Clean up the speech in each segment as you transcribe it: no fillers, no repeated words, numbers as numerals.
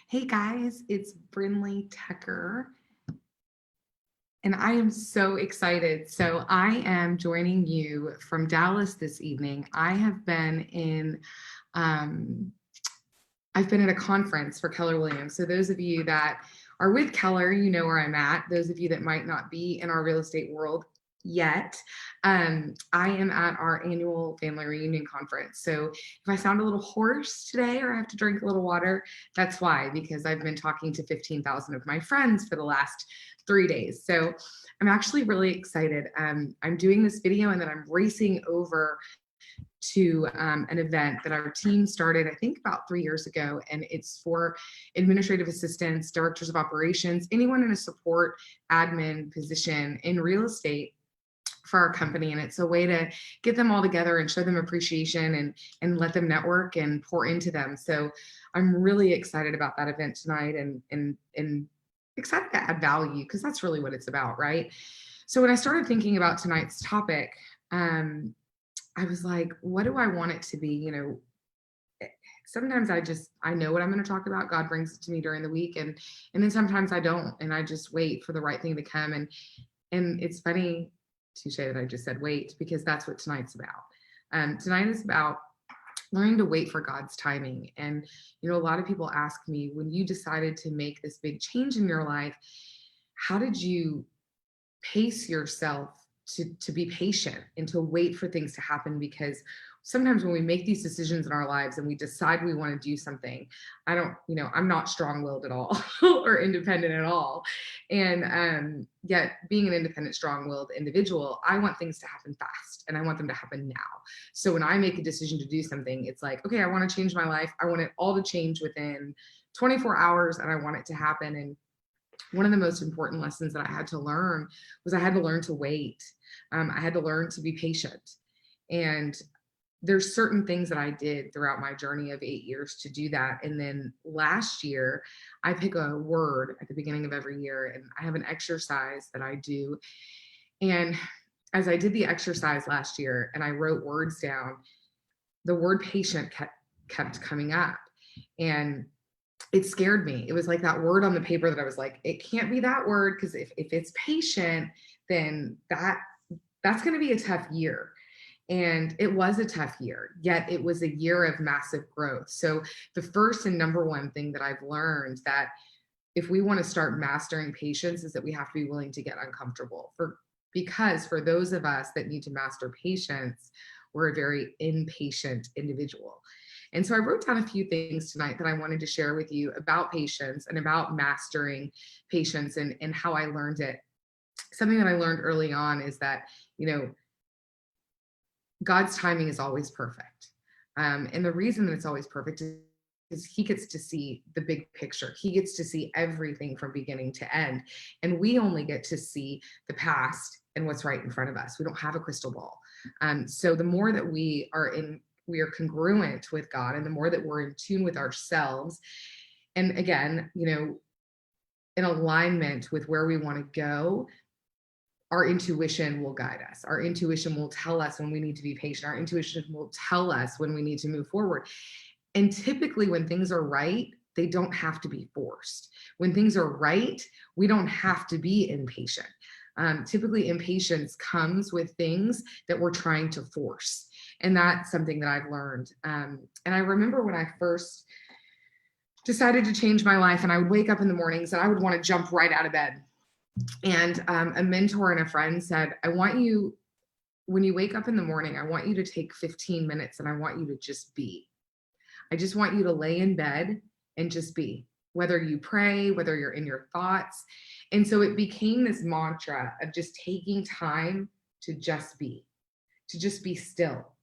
Hey guys, it's Brindley Tucker, and I am so excited. So I am joining you from Dallas this evening. Um, I've been at a conference for Keller Williams. So those of you that are with Keller, you know where I'm at. Those of you that might not be in our real estate world yet, I am at our annual family reunion conference. So if I sound a little hoarse today or I have to drink a little water, that's why, because I've been talking to 15,000 of my friends for the last 3 days. So I'm actually really excited. I'm doing this video and then I'm racing over to an event that our team started, I think about 3 years ago. And it's for administrative assistants, directors of operations, anyone in a support admin position in real estate for our company. And it's a way to get them all together and show them appreciation and let them network and pour into them. So I'm really excited about that event tonight and excited to add value, because that's really what it's about, right? So when I started thinking about tonight's topic, I was like, what do I want it to be? Sometimes I know what I'm going to talk about. God brings it to me during the week, and then sometimes I don't, and I just wait for the right thing to come. And it's funny, touche, that I just said wait, because that's what tonight's about. Tonight is about learning to wait for God's timing. And a lot of people ask me, when you decided to make this big change in your life, how did you pace yourself to be patient and to wait for things to happen? Because sometimes when we make these decisions in our lives and we decide we want to do something, I'm not strong-willed at all or independent at all. And yet being an independent, strong-willed individual, I want things to happen fast and I want them to happen now. So when I make a decision to do something, it's like, okay, I want to change my life. I want it all to change within 24 hours and I want it to happen. And one of the most important lessons that I had to learn was I had to learn to wait. I had to learn to be patient. And there's certain things that I did throughout my journey of 8 years to do that. And then last year, I pick a word at the beginning of every year, and I have an exercise that I do. And as I did the exercise last year and I wrote words down, the word patient kept coming up. And it scared me. It was like that word on the paper that I was like, it can't be that word, because if it's patient, then that's going to be a tough year. And it was a tough year, yet it was a year of massive growth. So the first and number one thing that I've learned, that if we want to start mastering patience, is that we have to be willing to get uncomfortable. Because for those of us that need to master patience, we're a very impatient individual. And so I wrote down a few things tonight that I wanted to share with you about patience and about mastering patience and how I learned it. Something that I learned early on is that, God's timing is always perfect. And the reason that it's always perfect is he gets to see the big picture. He gets to see everything from beginning to end. And we only get to see the past and what's right in front of us. We don't have a crystal ball. So the more that we are congruent with God, and the more that we're in tune with ourselves, and again, in alignment with where we want to go, our intuition will guide us. Our intuition will tell us when we need to be patient. Our intuition will tell us when we need to move forward. And typically when things are right, they don't have to be forced. When things are right, we don't have to be impatient. Typically impatience comes with things that we're trying to force. And that's something that I've learned. And I remember when I first decided to change my life, and I would wake up in the mornings and I would want to jump right out of bed. And a mentor and a friend said, when you wake up in the morning, I want you to take 15 minutes and I want you to just be. I just want you to lay in bed and just be, whether you pray, whether you're in your thoughts. And so it became this mantra of just taking time to just be still,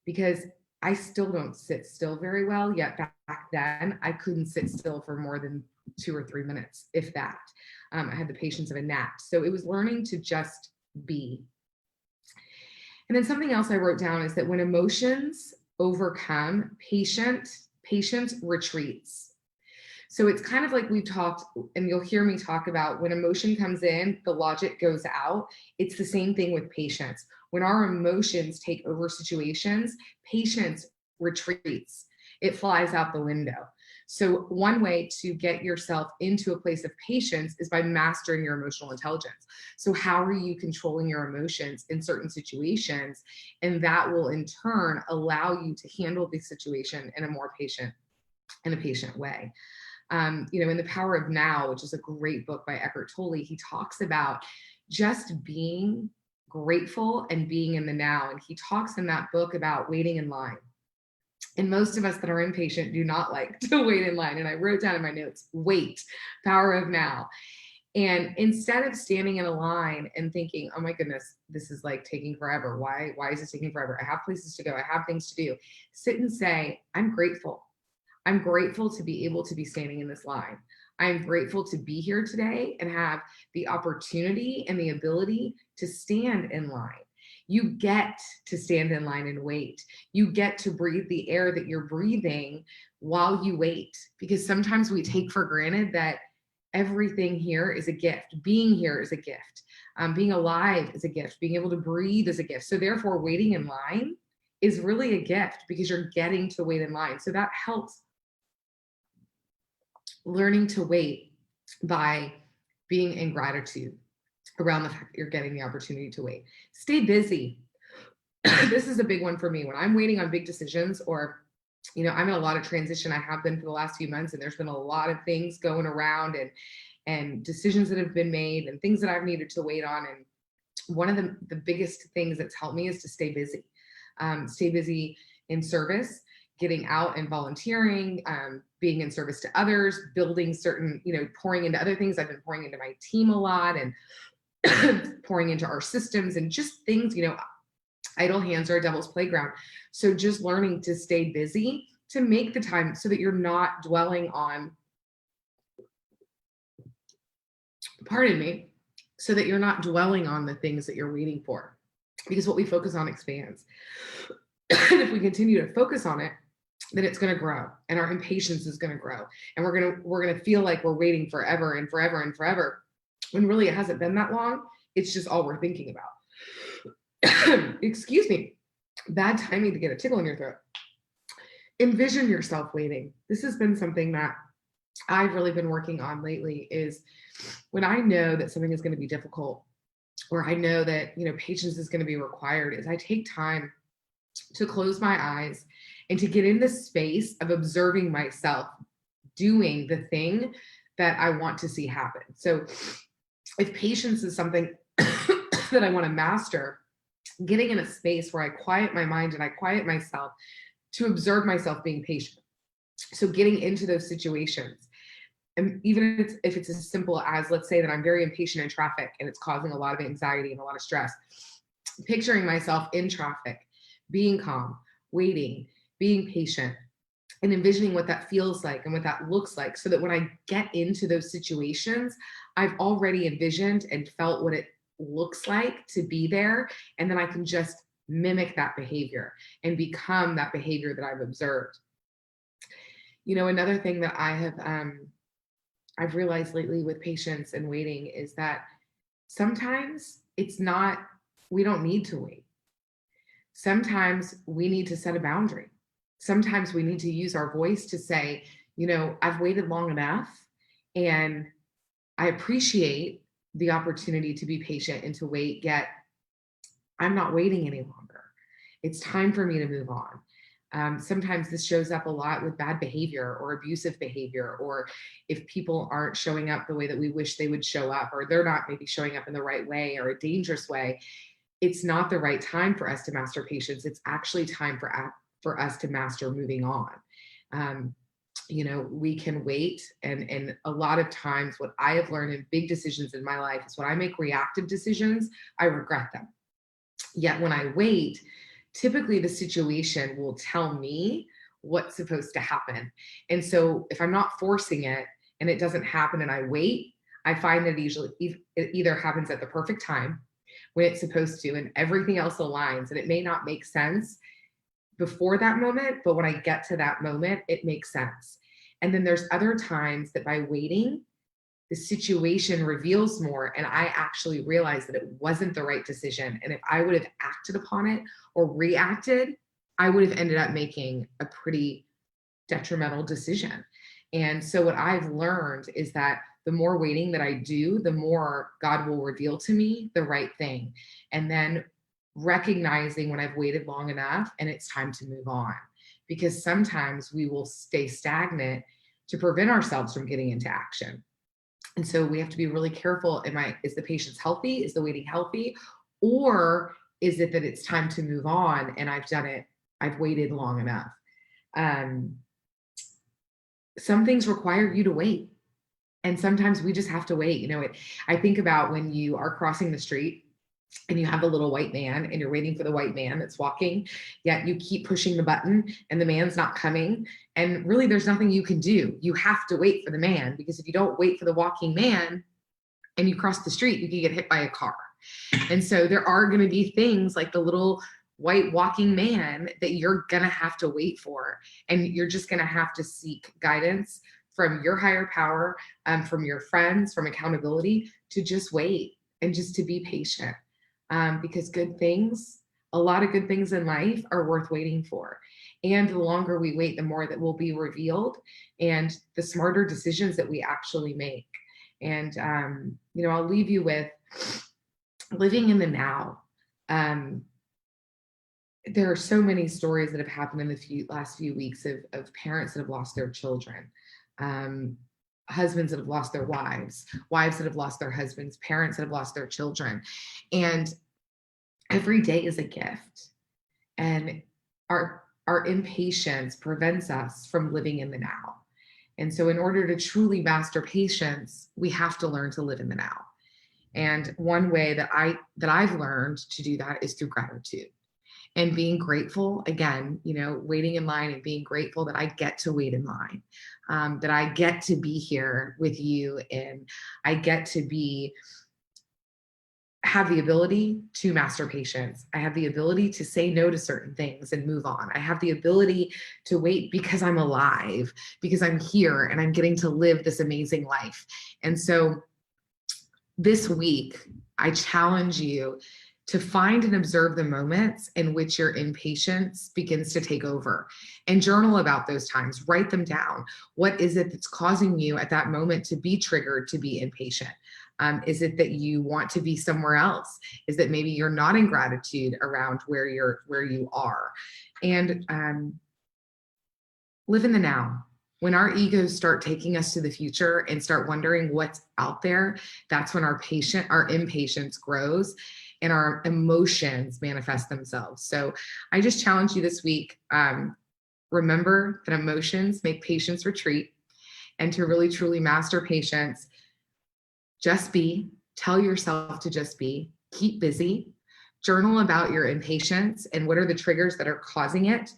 because I still don't sit still very well, yet back then I couldn't sit still for more than 2 or 3 minutes, if that. I had the patience of a gnat. So it was learning to just be. And then something else I wrote down is that when emotions overcome, patience retreats. So it's kind of like we've talked, and you'll hear me talk about, when emotion comes in, the logic goes out. It's the same thing with patience. When our emotions take over situations, patience retreats. It flies out the window. So one way to get yourself into a place of patience is by mastering your emotional intelligence. So how are you controlling your emotions in certain situations? And that will in turn allow you to handle the situation in a more patient way. In The Power of Now, which is a great book by Eckhart Tolle, he talks about just being grateful and being in the now. And he talks in that book about waiting in line. And most of us that are impatient do not like to wait in line. And I wrote down in my notes, wait, power of now. And instead of standing in a line and thinking, oh my goodness, this is like taking forever. Why is this taking forever? I have places to go. I have things to do. Sit and say, I'm grateful. I'm grateful to be able to be standing in this line. I'm grateful to be here today and have the opportunity and the ability to stand in line. You get to stand in line and wait. You get to breathe the air that you're breathing while you wait, because sometimes we take for granted that everything here is a gift. Being here is a gift. Being alive is a gift. Being able to breathe is a gift. So therefore, waiting in line is really a gift because you're getting to wait in line. So that helps learning to wait by being in gratitude around the fact that you're getting the opportunity to wait. Stay busy. This is a big one for me. When I'm waiting on big decisions, or I'm in a lot of transition. I have been for the last few months, and there's been a lot of things going around and decisions that have been made and things that I've needed to wait on. And one of the biggest things that's helped me is to stay busy. Stay busy in service, getting out and volunteering, being in service to others, building certain, pouring into other things. I've been pouring into my team a lot and pouring into our systems and just things, idle hands are a devil's playground. So just learning to stay busy, to make the time so that you're not dwelling on, so that you're not dwelling on the things that you're waiting for, because what we focus on expands. And if we continue to focus on it, then it's going to grow, and our impatience is going to grow, and we're going to feel like we're waiting forever and forever and forever, when really it hasn't been that long. It's just all we're thinking about. Excuse me, bad timing to get a tickle in your throat. Envision yourself waiting. This has been something that I've really been working on lately, is when I know that something is going to be difficult, or I know that, patience is going to be required, is I take time to close my eyes and to get in the space of observing myself doing the thing that I want to see happen. So if patience is something that I want to master, getting in a space where I quiet my mind and I quiet myself to observe myself being patient. So getting into those situations, and even if it's as simple as, let's say that I'm very impatient in traffic and it's causing a lot of anxiety and a lot of stress, picturing myself in traffic, being calm, waiting, being patient, and envisioning what that feels like and what that looks like, so that when I get into those situations, I've already envisioned and felt what it looks like to be there. And then I can just mimic that behavior and become that behavior that I've observed. Another thing that I've realized lately with patience and waiting is that sometimes we don't need to wait. Sometimes we need to set a boundary. Sometimes we need to use our voice to say, I've waited long enough, and I appreciate the opportunity to be patient and to wait, yet I'm not waiting any longer. It's time for me to move on. Sometimes this shows up a lot with bad behavior or abusive behavior, or if people aren't showing up the way that we wish they would show up, or they're not maybe showing up in the right way or a dangerous way. It's not the right time for us to master patience. It's actually time for us to master moving on. We can wait. And a lot of times what I have learned in big decisions in my life is when I make reactive decisions, I regret them. Yet when I wait, typically the situation will tell me what's supposed to happen. And so if I'm not forcing it and it doesn't happen and I wait, I find that it either happens at the perfect time when it's supposed to, and everything else aligns, and it may not make sense before that moment, but when I get to that moment, it makes sense. And then there's other times that by waiting, the situation reveals more, and I actually realize that it wasn't the right decision. And if I would have acted upon it or reacted, I would have ended up making a pretty detrimental decision. And so what I've learned is that the more waiting that I do, the more God will reveal to me the right thing. And then recognizing when I've waited long enough and it's time to move on. Because sometimes we will stay stagnant to prevent ourselves from getting into action. And so we have to be really careful. Is the patient's healthy? Is the waiting healthy? Or is it that it's time to move on and I've waited long enough? Some things require you to wait. And sometimes we just have to wait. I think about when you are crossing the street and you have a little white man and you're waiting for the white man that's walking, yet you keep pushing the button and the man's not coming. And really, there's nothing you can do. You have to wait for the man, because if you don't wait for the walking man and you cross the street, you can get hit by a car. And so there are going to be things like the little white walking man that you're going to have to wait for. And you're just going to have to seek guidance from your higher power, from your friends, from accountability, to just wait and just to be patient. Because a lot of good things in life are worth waiting for. And the longer we wait, the more that will be revealed and the smarter decisions that we actually make. And, I'll leave you with living in the now. There are so many stories that have happened in the last few weeks of parents that have lost their children, husbands that have lost their wives that have lost their husbands, parents that have lost their children. And every day is a gift. And our impatience prevents us from living in the now. And so in order to truly master patience, we have to learn to live in the now. And one way that I've learned to do that is through gratitude and being grateful. Again, waiting in line and being grateful that I get to wait in line, that I get to be here with you, and I get to have the ability to master patience. I have the ability to say no to certain things and move on. I have the ability to wait because I'm alive, because I'm here and I'm getting to live this amazing life. And so this week, I challenge you to find and observe the moments in which your impatience begins to take over, and journal about those times. Write them down. What is it that's causing you at that moment to be triggered, to be impatient? Is it that you want to be somewhere else? Is that maybe you're not in gratitude around where you are? And live in the now. When our egos start taking us to the future and start wondering what's out there, that's when our impatience grows and our emotions manifest themselves. So I just challenge you this week, remember that emotions make patience retreat, and to really truly master patience, just be. Tell yourself to just be. Keep busy. Journal about your impatience and what are the triggers that are causing it,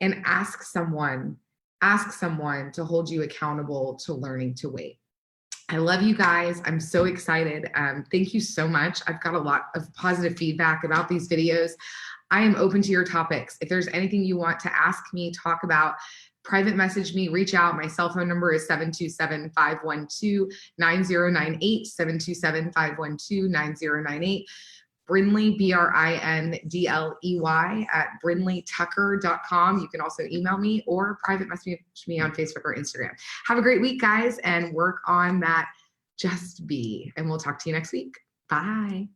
and ask someone to hold you accountable to learning to wait. I love you guys. I'm so excited. Thank you so much. I've got a lot of positive feedback about these videos. I am open to your topics. If there's anything you want to ask me, talk about, private message me, reach out. My cell phone number is 727-512-9098, 727-512-9098. Brindley, BRINDLEY at brindleytucker.com. You can also email me or private message me on Facebook or Instagram. Have a great week, guys, and work on that just be. And we'll talk to you next week. Bye.